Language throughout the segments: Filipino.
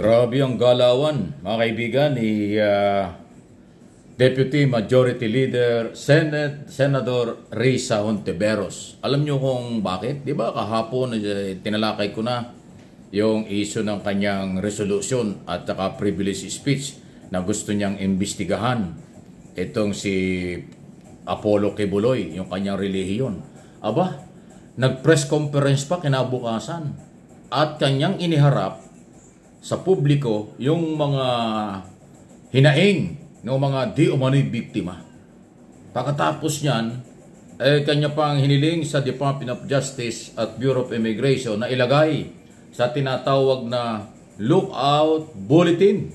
Grabe ang galawan, mga kaibigan, ni Deputy Majority Leader Senator Risa Hontiveros. Alam nyo kung bakit? Di ba kahapon tinalakay ko na yung issue ng kanyang resolution at saka privilege speech na gusto niyang imbestigahan itong si Apollo Kibuloy, yung kanyang relihiyon. Aba, nag-press conference pa kinabukasan at kanyang iniharap sa publiko yung mga hinaing ng mga di umano'y biktima. Pagkatapos niyan, kanya pang hiniling sa Department of Justice at Bureau of Immigration na ilagay sa tinatawag na lookout bulletin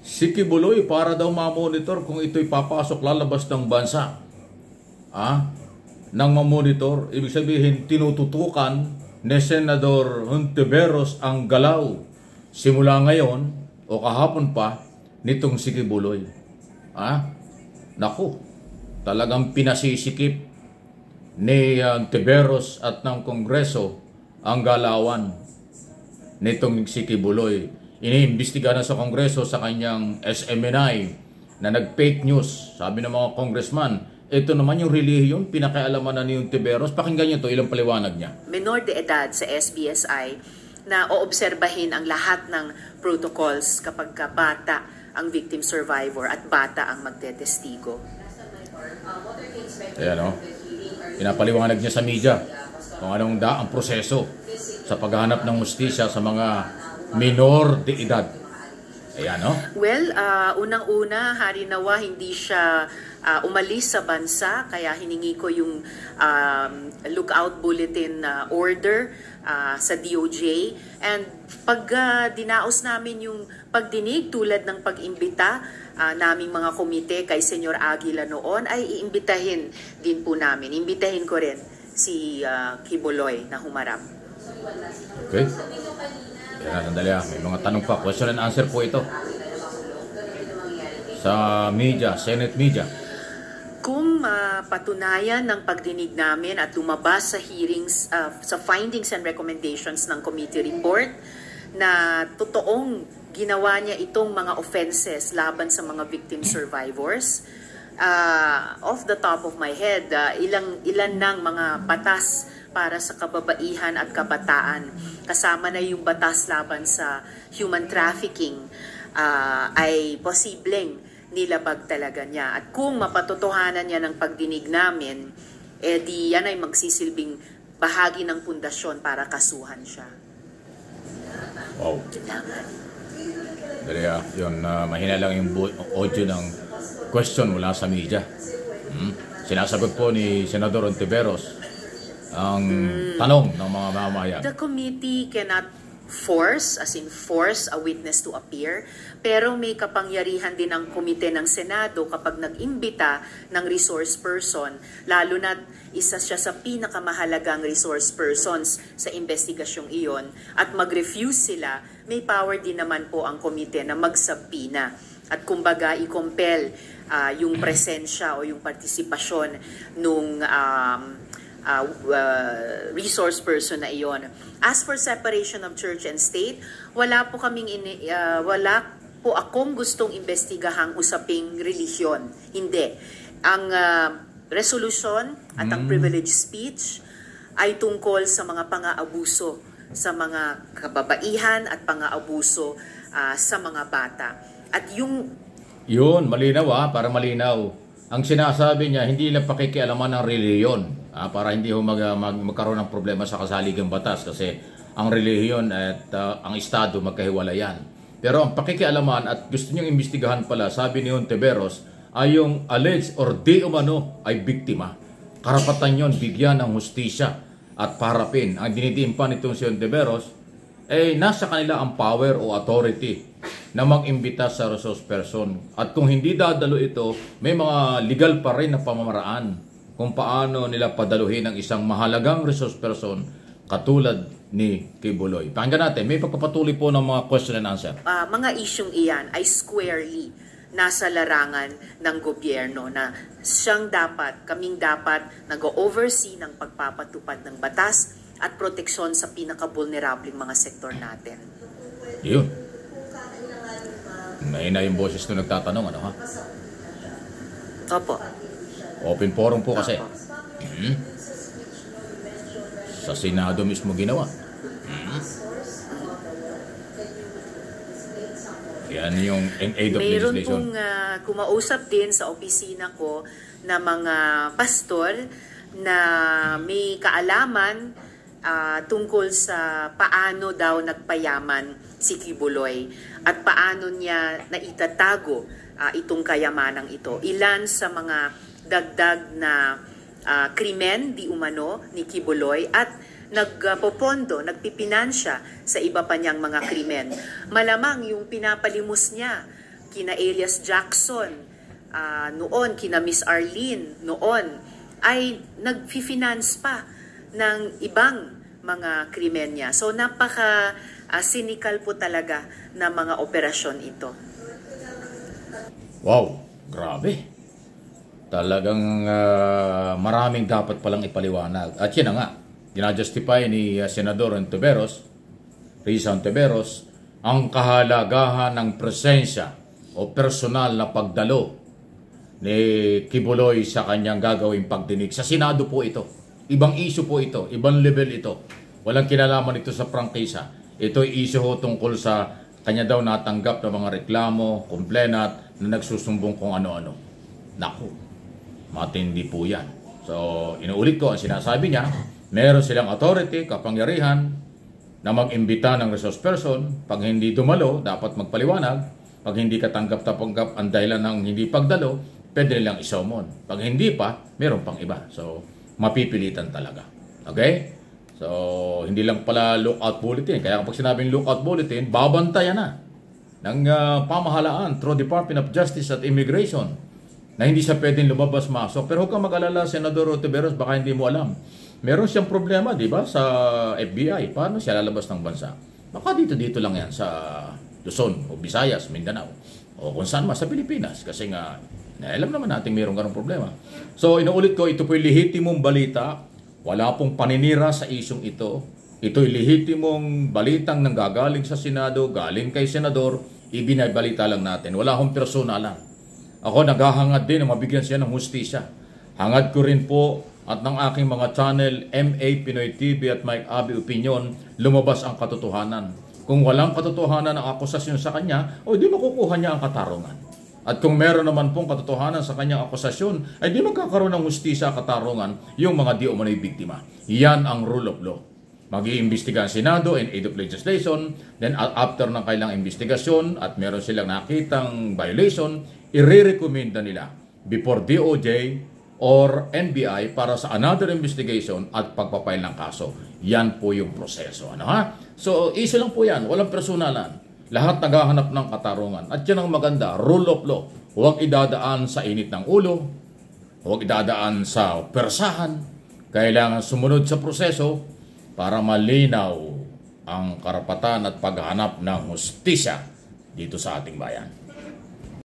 si Kibuloy para daw ma-monitor kung ito'y papasok lalabas ng bansa. Nang ma-monitor, ibig sabihin tinututukan ni Senador Hontiveros ang galaw simula ngayon o kahapon pa nitong si Kibuloy. Naku, talagang pinasisikip ni Hontiveros at ng Kongreso ang galawan nitong si Kibuloy. Iniimbestiga na sa Kongreso sa kanyang SMNI na nag-fake news. Sabi ng mga congressman, ito naman yung relihiyon, pinakialaman na ni Hontiveros. Pakinggan nyo ito, ilang paliwanag niya. Menor de edad sa SBSI na oobserbahin ang lahat ng protocols kapag bata ang victim survivor at bata ang magtetestigo. Ayan o. Pinapaliwanag niya sa media kung anong ang proseso sa paghahanap ng hustisya sa mga minor de edad. Ayan o. Well, unang-una, harinawa hindi siya umalis sa bansa, kaya hiningi ko yung lookout bulletin order sa DOJ. And pag dinaos namin yung pagdinig tulad ng pag-imbita naming mga komite kay Senyor Aguila noon, ay iimbitahin din po namin. Imbitahin ko rin si Kibuloy na humarap. Okay. Yan, sandali may mga tanong pa. Question and answer po ito sa media, Senate media. Kung patunayan ng pagdinig namin at lumabas sa hearings, sa findings and recommendations ng committee report na totoong ginawa niya itong mga offenses laban sa mga victim survivors, off the top of my head, ilan ng mga batas para sa kababaihan at kabataan, kasama na yung batas laban sa human trafficking, ay posibleng nilabag talaga niya. At kung mapatotohanan niya ng pagdinig namin, di yan ay magsisilbing bahagi ng pundasyon para kasuhan siya. Wow. Dali yun, mahina lang yung audio ng question mula sa media. Sinasagot po ni Senador Hontiveros ang tanong ng mga mamamayan. The committee cannot force, as in force a witness to appear, pero may kapangyarihan din ang komite ng Senado kapag nag-imbita ng resource person, lalo na isa siya sa pinakamahalagang resource persons sa investigasyong iyon, at mag-refuse sila, may power din naman po ang komite na magsabpina at kumbaga i-compel yung presensya o yung partisipasyon nung resource person na iyon. As for separation of church and state, wala po akong gustong imbestigahang usaping relihiyon. Hindi. Ang resolution at ang privilege speech ay tungkol sa mga pang-aabuso sa mga kababaihan at pang-aabuso sa mga bata. At yun, malinaw para malinaw. Ang sinasabi niya, hindi lang pakikialaman ng relihiyon para hindi magkaroon ng problema sa kasaligang batas kasi ang relihiyon at ang estado magkahiwalayan. Pero ang pakikialaman at gusto niyang imbestigahan pala, sabi ni Hontiveros, ay yung alleged or di umano ay biktima. Karapatan yon bigyan ng hustisya at parapin. Ang dinidiin pa nitong si Hontiveros, nasa kanila ang power o authority na mag-imbita sa resource person. At kung hindi dadalo ito, may mga legal pa rin na pamamaraan kung paano nila padaluhin ang isang mahalagang resource person katulad ni Kibuloy. Pakinggan natin, may pagpapatuloy po ng mga question and answer. Mga isyong iyan ay squarely nasa larangan ng gobyerno na kaming dapat nag-oversee ng pagpapatupad ng batas at proteksyon sa pinaka-vulnerableng mga sektor natin. Yun. Mahina yung boses nung nagtatanong, ano ha? Opo. Open forum po kasi. Opo. Sa Senado mismo ginawa. Yan yung in aid of Mayroon legislation. pong kumausap din sa opisina ko na mga pastor na may kaalaman tungkol sa paano daw nagpayaman si Kibuloy at paano niya naitatago itong kayamanang ito. Ilan sa mga dagdag na krimen di umano ni Kibuloy at nagpopondo, nagpipinansya sa iba pa niyang mga krimen. Malamang yung pinapalimos niya kina Elias Jackson noon, kina Miss Arlene noon, ay nagfi-finance pa ng ibang mga krimen niya. So napaka cynical po talaga na mga operasyon ito. Wow, grabe. Talagang maraming dapat palang ipaliwanag. At yun na nga, ginajustify ni Senador Ontiveros, Risa Ontiveros, ang kahalagahan ng presensya o personal na pagdalo ni Kibuloy sa kanyang gagawing pagdinig. Sa Senado po ito. Ibang issue po ito. Ibang level ito. Walang kinalaman ito sa prangkisa. Ito ay issue ho tungkol sa kanya daw natanggap na mga reklamo, complainant na nagsusumbong kung ano-ano. Naku, matindi po yan. So, inuulit ko ang sinasabi niya, meron silang authority, kapangyarihan na mag-imbita ng resource person. Pag hindi dumalo, dapat magpaliwanag. Pag hindi katanggap-tapanggap ang dahilan ng hindi pagdalo, pwede nilang isomon. Pag hindi pa, meron pang iba. So, mapipilitan talaga. Okay? So, hindi lang pala lookout bulletin. Kaya kapag sinabing lookout bulletin, babantayan na ng pamahalaan through Department of Justice at Immigration na hindi siya pwedeng lumabas-masok. Pero huwag kang mag-alala, Senador Ontiveros, baka hindi mo alam. Meron siyang problema, di ba, sa FBI. Paano siya lalabas ng bansa? Baka dito lang yan sa Luzon o Visayas, Mindanao. O kung saan sa Pilipinas. Kasi nga, alam naman natin mayroong ganong problema. So, inuulit ko, ito po'y lehitimong balita. Wala pong paninira sa isyong ito. Ito'y lehitimong balitang nanggagaling sa Senado, galing kay Senador, ibinabalita lang natin. Wala akong personalan. Ako naghahangad din na mabigyan siya ng hustisya. Hangad ko rin po at ng aking mga channel, MA Pinoy TV at Mike Abby Opinion, lumabas ang katotohanan. Kung walang katotohanan ang akusasyon sa kanya, o di makukuha niya ang katarungan. At kung meron naman pong katotohanan sa kanyang akusasyon, ay di magkakaroon ng hustisya at katarungan yung mga di umano'y biktima. Yan ang rule of law. Mag-iimbestiga ang Senado in aid of legislation, then after ng kailang investigasyon at meron silang nakitang violation, i-recommenda nila before DOJ or NBI para sa another investigation at pagpapail ng kaso. Yan po yung proseso. Ano ha? So, issue lang po yan. Walang personalan. Lahat naghahanap ng katarungan. At yan ang maganda, rule of law. Huwag idadaan sa init ng ulo. Huwag idadaan sa persahan. Kailangan sumunod sa proseso para malinaw ang karapatan at paghahanap ng hustisya dito sa ating bayan.